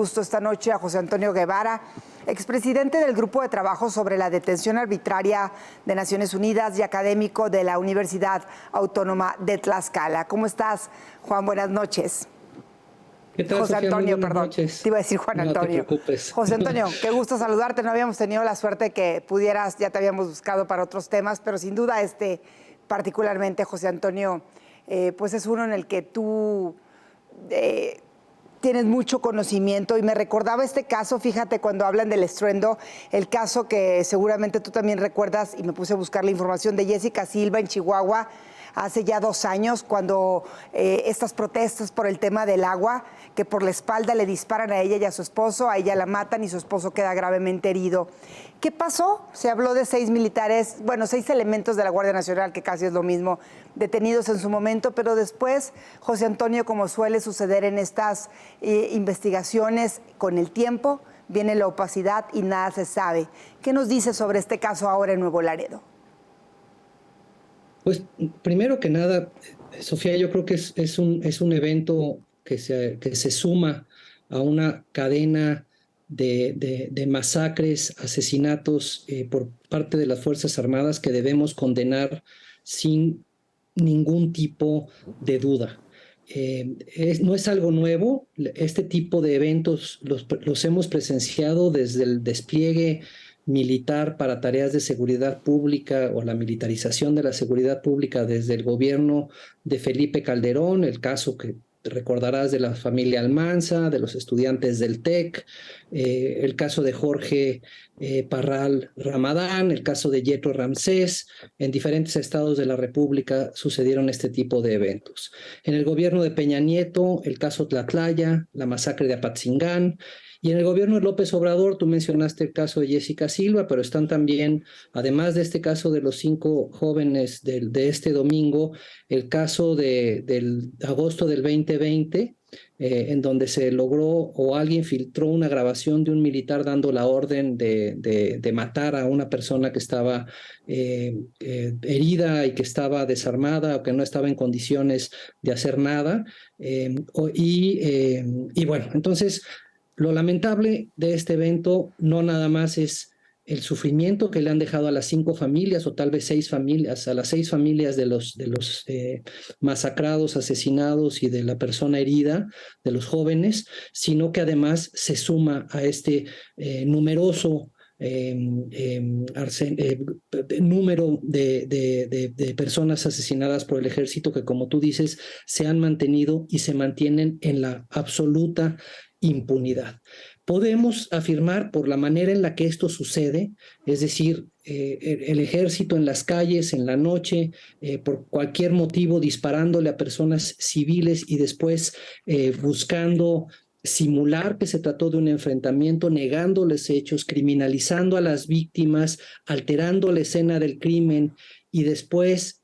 gusto esta noche a José Antonio Guevara, expresidente del Grupo de Trabajo sobre la Detención Arbitraria de Naciones Unidas y académico de la Universidad Autónoma de Tlaxcala. ¿Cómo estás, Juan? Buenas noches. ¿Qué tal, José Sofía? Antonio, Muy buenas perdón. noches. Te iba a decir Juan Antonio. No te preocupes. José Antonio, qué gusto saludarte. No habíamos tenido la suerte que pudieras, ya te habíamos buscado para otros temas, pero sin duda particularmente, José Antonio, pues es uno en el que tú tienes mucho conocimiento, y me recordaba este caso, fíjate, cuando hablan del estruendo, el caso que seguramente tú también recuerdas, y me puse a buscar la información de Jessica Silva en Chihuahua, hace ya 2 años, cuando estas protestas por el tema del agua, que por la espalda le disparan a ella y a su esposo, a ella la matan y su esposo queda gravemente herido. ¿Qué pasó? Se habló de 6 militares, 6 elementos de la Guardia Nacional, que casi es lo mismo, detenidos en su momento, pero después, José Antonio, como suele suceder en estas investigaciones, con el tiempo viene la opacidad y nada se sabe. ¿Qué nos dice sobre este caso ahora en Nuevo Laredo? Pues primero que nada, Sofía, yo creo que es un evento que se suma a una cadena de masacres, asesinatos por parte de las Fuerzas Armadas que debemos condenar sin ningún tipo de duda. No es algo nuevo, este tipo de eventos los hemos presenciado desde el despliegue militar para tareas de seguridad pública o la militarización de la seguridad pública desde el gobierno de Felipe Calderón, el caso que recordarás de la familia Almanza, de los estudiantes del TEC, el caso de Jorge Parral Ramadán, el caso de Yetro Ramsés. En diferentes estados de la República sucedieron este tipo de eventos. En el gobierno de Peña Nieto, el caso Tlatlaya, la masacre de Apatzingán. Y en el gobierno de López Obrador, tú mencionaste el caso de Jessica Silva, pero están también, además de este caso de los 5 jóvenes de este domingo, el caso del agosto del 2020, en donde se logró o alguien filtró una grabación de un militar dando la orden de matar a una persona que estaba herida y que estaba desarmada o que no estaba en condiciones de hacer nada. Y bueno, entonces lo lamentable de este evento no nada más es el sufrimiento que le han dejado a las 5 familias o tal vez 6 familias, a las 6 familias de los masacrados, asesinados y de la persona herida, de los jóvenes, sino que además se suma a este numeroso número de personas asesinadas por el ejército que, como tú dices, se han mantenido y se mantienen en la absoluta impunidad. Podemos afirmar por la manera en la que esto sucede, es decir, el ejército en las calles, en la noche, por cualquier motivo disparándole a personas civiles y después buscando simular que se trató de un enfrentamiento, negándoles hechos, criminalizando a las víctimas, alterando la escena del crimen, y después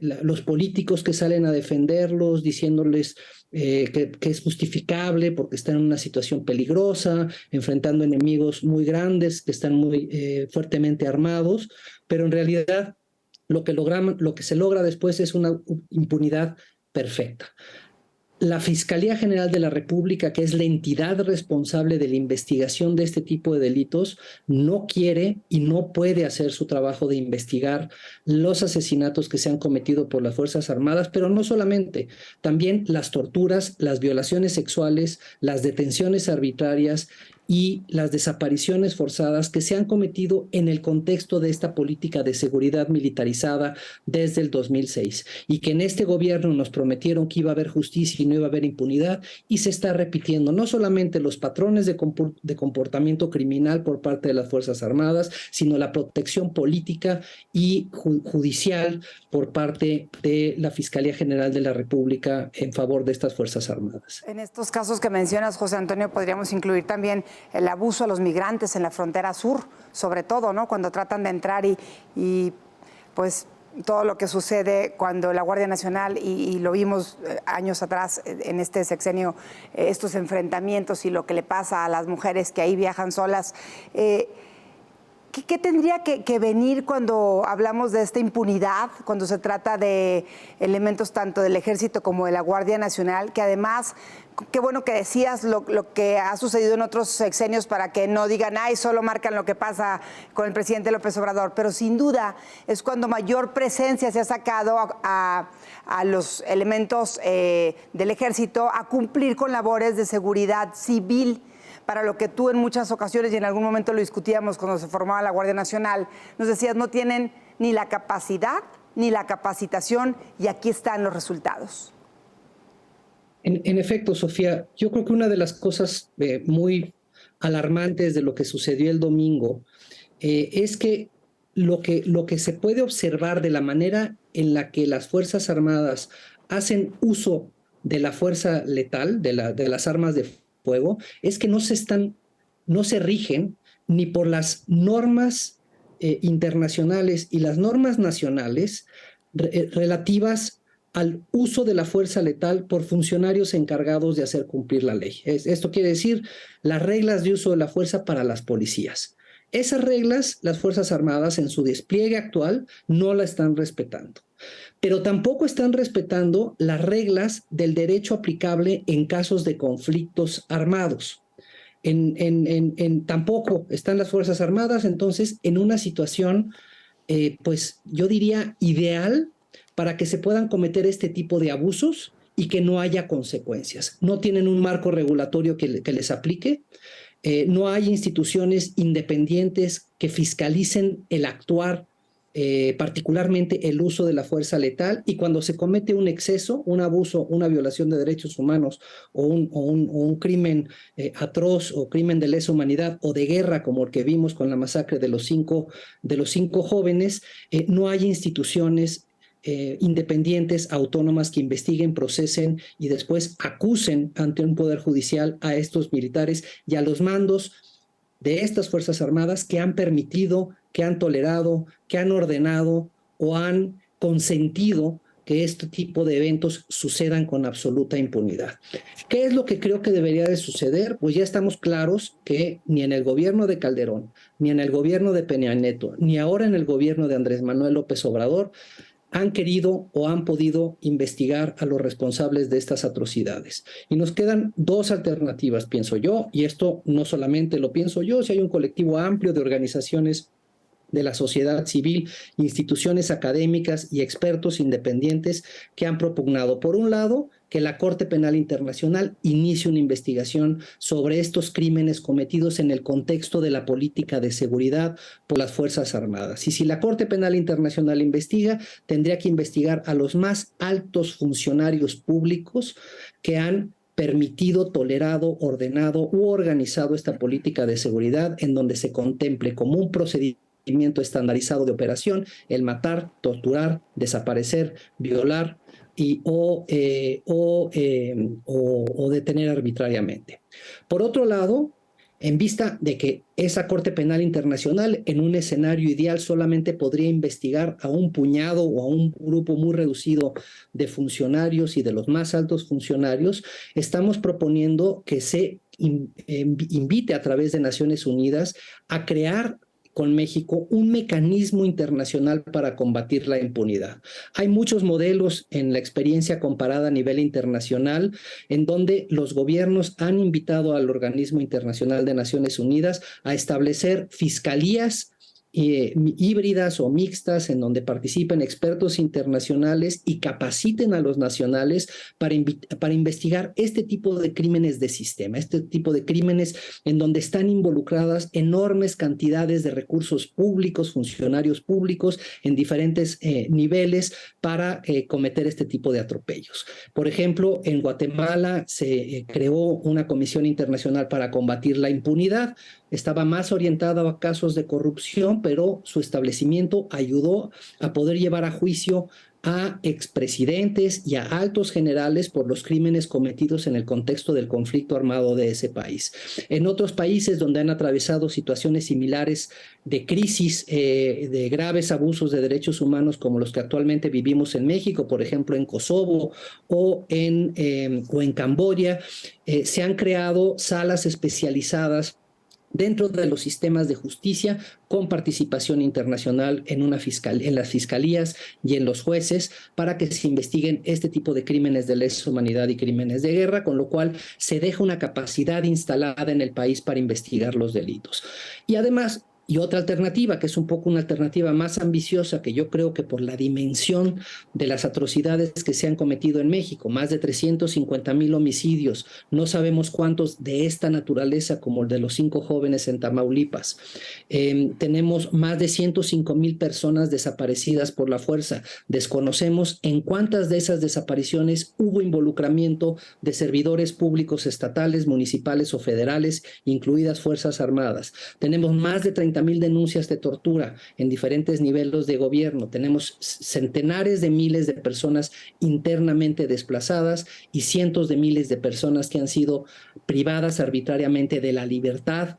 los políticos que salen a defenderlos, diciéndoles que es justificable porque están en una situación peligrosa, enfrentando enemigos muy grandes, que están muy fuertemente armados, pero en realidad lo que se logra después es una impunidad perfecta. La Fiscalía General de la República, que es la entidad responsable de la investigación de este tipo de delitos, no quiere y no puede hacer su trabajo de investigar los asesinatos que se han cometido por las Fuerzas Armadas, pero no solamente, también las torturas, las violaciones sexuales, las detenciones arbitrarias y las desapariciones forzadas que se han cometido en el contexto de esta política de seguridad militarizada desde el 2006, y que en este gobierno nos prometieron que iba a haber justicia y no iba a haber impunidad, y se está repitiendo no solamente los patrones de comportamiento criminal por parte de las Fuerzas Armadas, sino la protección política y judicial por parte de la Fiscalía General de la República en favor de estas Fuerzas Armadas. En estos casos que mencionas, José Antonio, podríamos incluir también el abuso a los migrantes en la frontera sur, sobre todo, ¿no? Cuando tratan de entrar y pues todo lo que sucede cuando la Guardia Nacional, y lo vimos años atrás en este sexenio, estos enfrentamientos y lo que le pasa a las mujeres que ahí viajan solas. ¿Qué tendría que venir cuando hablamos de esta impunidad, cuando se trata de elementos tanto del Ejército como de la Guardia Nacional, que además, qué bueno que decías lo que ha sucedido en otros sexenios para que no digan, ay, solo marcan lo que pasa con el presidente López Obrador, pero sin duda es cuando mayor presencia se ha sacado a los elementos del Ejército a cumplir con labores de seguridad civil, para lo que tú en muchas ocasiones y en algún momento lo discutíamos cuando se formaba la Guardia Nacional, nos decías, no tienen ni la capacidad ni la capacitación y aquí están los resultados. En efecto, Sofía, yo creo que una de las cosas muy alarmantes de lo que sucedió el domingo es que lo que se puede observar de la manera en la que las Fuerzas Armadas hacen uso de la fuerza letal, de las armas de fuego, es que no se rigen ni por las normas internacionales y las normas nacionales relativas al uso de la fuerza letal por funcionarios encargados de hacer cumplir la ley. Esto quiere decir las reglas de uso de la fuerza para las policías. Esas reglas, las Fuerzas Armadas en su despliegue actual no la están respetando. Pero tampoco están respetando las reglas del derecho aplicable en casos de conflictos armados. Tampoco están las Fuerzas Armadas, entonces, en una situación, pues yo diría, ideal para que se puedan cometer este tipo de abusos y que no haya consecuencias. No tienen un marco regulatorio que les aplique, no hay instituciones independientes que fiscalicen el actuar, particularmente el uso de la fuerza letal, y cuando se comete un exceso, un abuso, una violación de derechos humanos o un crimen atroz o crimen de lesa humanidad o de guerra como el que vimos con la masacre de los cinco jóvenes, no hay instituciones independientes, autónomas que investiguen, procesen y después acusen ante un poder judicial a estos militares y a los mandos de estas Fuerzas Armadas que han permitido, que han tolerado, que han ordenado o han consentido que este tipo de eventos sucedan con absoluta impunidad. ¿Qué es lo que creo que debería de suceder? Pues ya estamos claros que ni en el gobierno de Calderón, ni en el gobierno de Peña Nieto, ni ahora en el gobierno de Andrés Manuel López Obrador han querido o han podido investigar a los responsables de estas atrocidades. Y nos quedan dos alternativas, pienso yo, y esto no solamente lo pienso yo, si hay un colectivo amplio de organizaciones de la sociedad civil, instituciones académicas y expertos independientes que han propugnado, por un lado, que la Corte Penal Internacional inicie una investigación sobre estos crímenes cometidos en el contexto de la política de seguridad por las Fuerzas Armadas. Y si la Corte Penal Internacional investiga, tendría que investigar a los más altos funcionarios públicos que han permitido, tolerado, ordenado u organizado esta política de seguridad en donde se contemple como un procedimiento estandarizado de operación, el matar, torturar, desaparecer, violar o detener arbitrariamente. Por otro lado, en vista de que esa Corte Penal Internacional en un escenario ideal solamente podría investigar a un puñado o a un grupo muy reducido de funcionarios y de los más altos funcionarios, estamos proponiendo que se invite a través de Naciones Unidas a crear con México un mecanismo internacional para combatir la impunidad. Hay muchos modelos en la experiencia comparada a nivel internacional en donde los gobiernos han invitado al Organismo Internacional de Naciones Unidas a establecer fiscalías híbridas o mixtas en donde participen expertos internacionales y capaciten a los nacionales para investigar este tipo de crímenes de sistema, este tipo de crímenes en donde están involucradas enormes cantidades de recursos públicos, funcionarios públicos en diferentes niveles para cometer este tipo de atropellos. Por ejemplo, en Guatemala se creó una comisión internacional para combatir la impunidad. Estaba más orientada a casos de corrupción, pero su establecimiento ayudó a poder llevar a juicio a expresidentes y a altos generales por los crímenes cometidos en el contexto del conflicto armado de ese país. En otros países donde han atravesado situaciones similares de crisis, de graves abusos de derechos humanos como los que actualmente vivimos en México, por ejemplo en Kosovo o en Camboya, se han creado salas especializadas dentro de los sistemas de justicia con participación internacional en las fiscalías y en los jueces para que se investiguen este tipo de crímenes de lesa humanidad y crímenes de guerra, con lo cual se deja una capacidad instalada en el país para investigar los delitos. Y además, y otra alternativa, que es un poco una alternativa más ambiciosa, que yo creo que por la dimensión de las atrocidades que se han cometido en México, más de 350,000 homicidios, no sabemos cuántos de esta naturaleza como el de los 5 jóvenes en Tamaulipas. Tenemos más de 105,000 personas desaparecidas por la fuerza. Desconocemos en cuántas de esas desapariciones hubo involucramiento de servidores públicos estatales, municipales o federales, incluidas Fuerzas Armadas. Tenemos más de 30,000 denuncias de tortura en diferentes niveles de gobierno. Tenemos centenares de miles de personas internamente desplazadas y cientos de miles de personas que han sido privadas arbitrariamente de la libertad,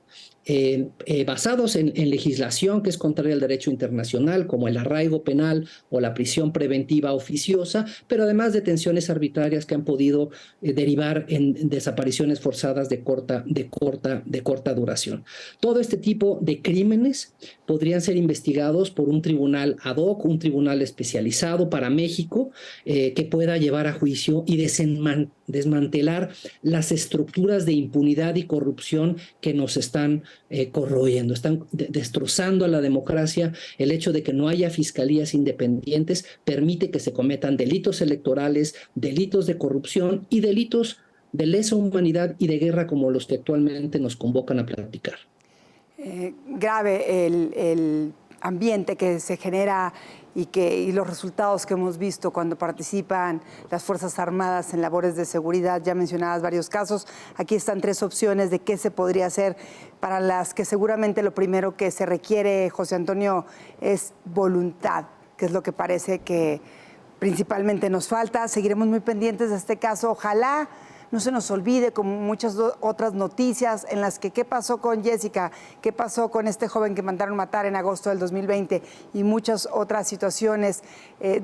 basados en legislación que es contraria al derecho internacional, como el arraigo penal o la prisión preventiva oficiosa, pero además detenciones arbitrarias que han podido derivar en desapariciones forzadas de corta duración. Todo este tipo de crímenes podrían ser investigados por un tribunal ad hoc, un tribunal especializado para México, que pueda llevar a juicio y desmantelar las estructuras de impunidad y corrupción que nos están corroyendo, están destrozando a la democracia. El hecho de que no haya fiscalías independientes permite que se cometan delitos electorales, delitos de corrupción y delitos de lesa humanidad y de guerra como los que actualmente nos convocan a platicar. Grave el ambiente que se genera y los resultados que hemos visto cuando participan las Fuerzas Armadas en labores de seguridad. Ya mencionabas varios casos. Aquí están 3 opciones de qué se podría hacer, para las que seguramente lo primero que se requiere, José Antonio, es voluntad, que es lo que parece que principalmente nos falta. Seguiremos muy pendientes de este caso. Ojalá no se nos olvide, como muchas otras noticias en las que qué pasó con Jessica, qué pasó con este joven que mandaron matar en agosto del 2020 y muchas otras situaciones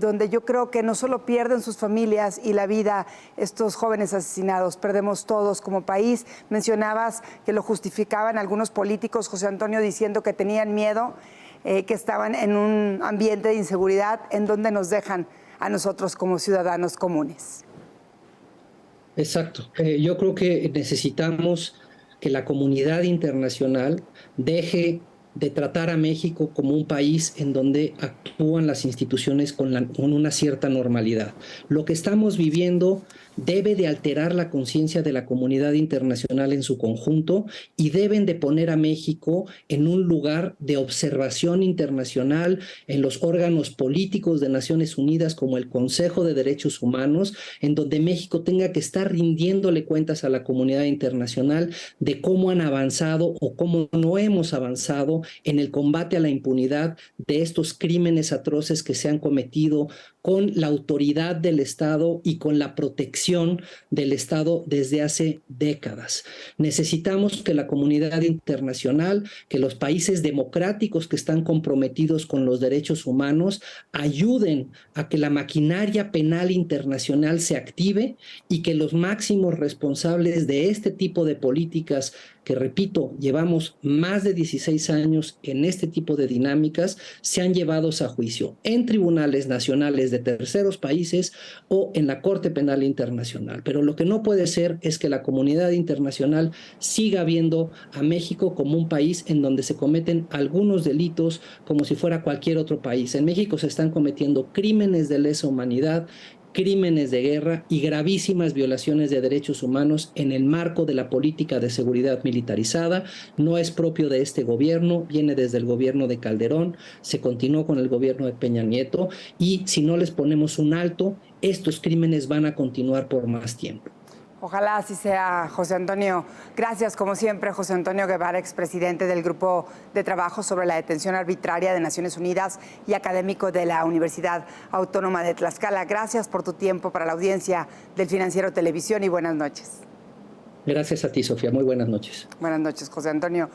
donde yo creo que no solo pierden sus familias y la vida estos jóvenes asesinados, perdemos todos como país. Mencionabas que lo justificaban algunos políticos, José Antonio, diciendo que tenían miedo, que estaban en un ambiente de inseguridad. ¿En donde nos dejan a nosotros como ciudadanos comunes? Exacto. Yo creo que necesitamos que la comunidad internacional deje de tratar a México como un país en donde actúan las instituciones con una cierta normalidad. Lo que estamos viviendo debe de alterar la conciencia de la comunidad internacional en su conjunto y deben de poner a México en un lugar de observación internacional en los órganos políticos de Naciones Unidas como el Consejo de Derechos Humanos, en donde México tenga que estar rindiéndole cuentas a la comunidad internacional de cómo han avanzado o cómo no hemos avanzado en el combate a la impunidad de estos crímenes atroces que se han cometido con la autoridad del Estado y con la protección del Estado desde hace décadas. Necesitamos que la comunidad internacional, que los países democráticos que están comprometidos con los derechos humanos ayuden a que la maquinaria penal internacional se active y que los máximos responsables de este tipo de políticas, que repito, llevamos más de 16 años en este tipo de dinámicas, sean llevados a juicio en tribunales nacionales de terceros países o en la Corte Penal Internacional. Pero lo que no puede ser es que la comunidad internacional siga viendo a México como un país en donde se cometen algunos delitos como si fuera cualquier otro país. En México se están cometiendo crímenes de lesa humanidad, crímenes de guerra y gravísimas violaciones de derechos humanos en el marco de la política de seguridad militarizada. No es propio de este gobierno, viene desde el gobierno de Calderón, se continuó con el gobierno de Peña Nieto y si no les ponemos un alto, estos crímenes van a continuar por más tiempo. Ojalá así sea, José Antonio. Gracias, como siempre, José Antonio Guevara, expresidente del Grupo de Trabajo sobre la Detención Arbitraria de Naciones Unidas y académico de la Universidad Autónoma de Tlaxcala. Gracias por tu tiempo para la audiencia del Financiero Televisión y buenas noches. Gracias a ti, Sofía. Muy buenas noches. Buenas noches, José Antonio.